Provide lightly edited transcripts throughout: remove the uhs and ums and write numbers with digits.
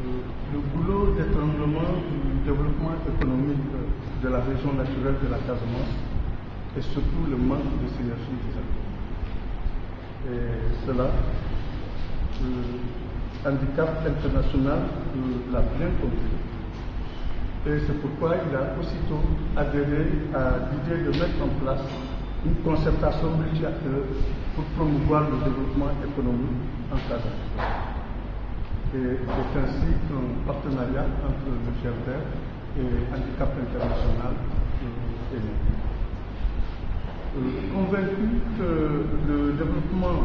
Le boulot d'étranglement du développement économique de la région naturelle de la Casamance et surtout le manque de synergie des acteurs. Et cela, le handicap international l'a bien compris. Et c'est pourquoi il a aussitôt adhéré à l'idée de mettre en place une concertation multi-acteurs pour promouvoir le développement économique en Casamance. Et c'est ainsi qu'un partenariat entre le GERDER et Handicap International est né. Convaincu que le développement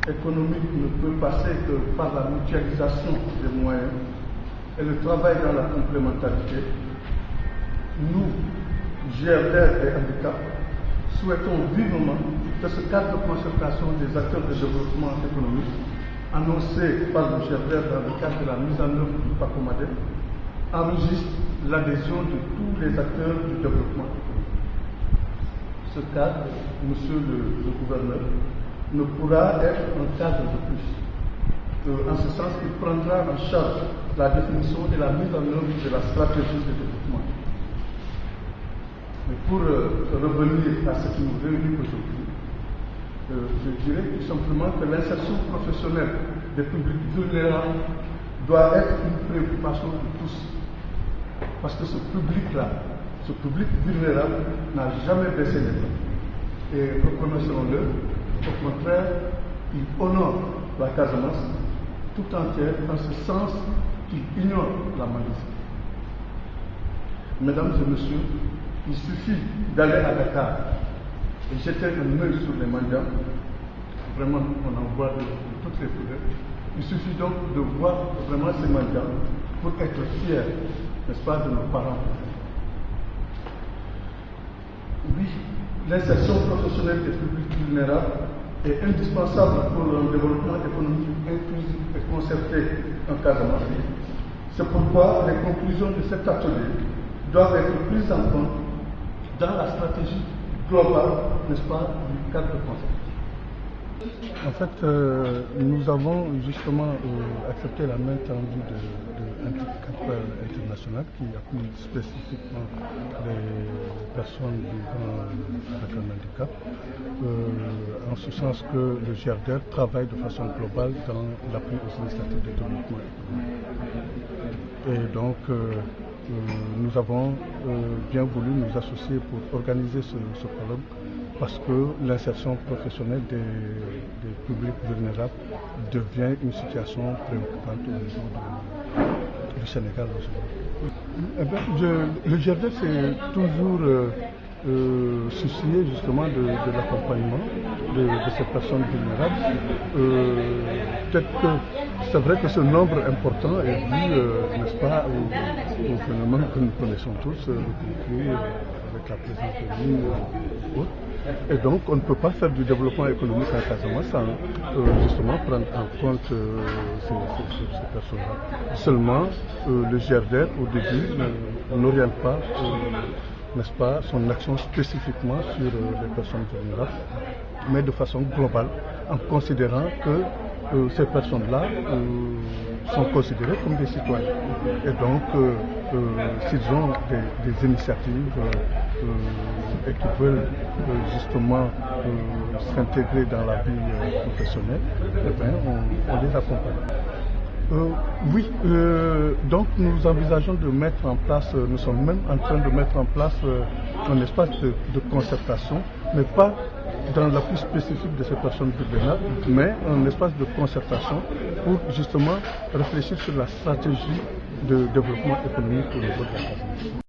économique ne peut passer que par la mutualisation des moyens et le travail dans la complémentarité, nous, GERDER et Handicap, souhaitons vivement que ce cadre de concertation des acteurs de développement économique annoncé par le GERDER dans le cadre de la mise en œuvre du PACOMADEP enregistre l'adhésion de tous les acteurs du développement économique. Ce cadre, monsieur le gouverneur, ne pourra être un cadre de plus. En ce sens, il prendra en charge la définition et la mise en œuvre de la stratégie de développement. Mais pour revenir à ce qui nous réunit aujourd'hui, je dirais tout simplement que l'insertion professionnelle des publics vulnérables doit être une préoccupation de tous. Parce que ce public-là, ce public vulnérable n'a jamais baissé les bras. Et reconnaissons-le, au contraire, il honore la Casamance tout entière en ce sens qu'il ignore la mendicité. Mesdames et messieurs, il suffit d'aller à Dakar et jeter un œil sur les mendiants. Vraiment, on en voit de toutes les couleurs. Il suffit donc de voir vraiment ces mendiants pour être fiers, n'est-ce pas, de nos parents. Oui, l'insertion professionnelle des publics vulnérables est indispensable pour un développement économique inclusif et concerté en Casamance. C'est pourquoi les conclusions de cet atelier doivent être prises en compte dans la stratégie globale, n'est-ce pas, du cadre de concertation. En fait, nous avons justement accepté la main tendue de Handicap International qui appuie spécifiquement les personnes vivant avec un handicap, en ce sens que le GERDER travaille de façon globale dans l'appui aux initiatives de développement économique. Et donc, nous avons bien voulu nous associer pour organiser ce colloque parce que l'insertion professionnelle des publics vulnérables devient une situation préoccupante au niveau du Sénégal aujourd'hui. Le GERDER s'est toujours soucié justement de l'accompagnement de ces personnes vulnérables. Peut-être que c'est vrai que ce nombre important est dû, n'est-ce pas, au phénomène que nous connaissons tous, le conflit avec la présence de mines et autres. Et donc, on ne peut pas faire du développement économique en Casamance sans justement prendre en compte ces personnes-là. Seulement, le GERDER, au début, n'oriente pas, n'est-ce pas, son action spécifiquement sur les personnes vulnérables, mais de façon globale, en considérant que ces personnes-là sont considérées comme des citoyens. Et donc, s'ils ont des initiatives et qui veulent justement s'intégrer dans la vie professionnelle, eh bien, on les accompagne. Oui, donc nous envisageons de mettre en place, nous sommes même en train de mettre en place un espace de concertation, mais pas dans l'appui spécifique de ces personnes vulnérables, mais un espace de concertation pour justement réfléchir sur la stratégie de développement économique au niveau de la Casamance.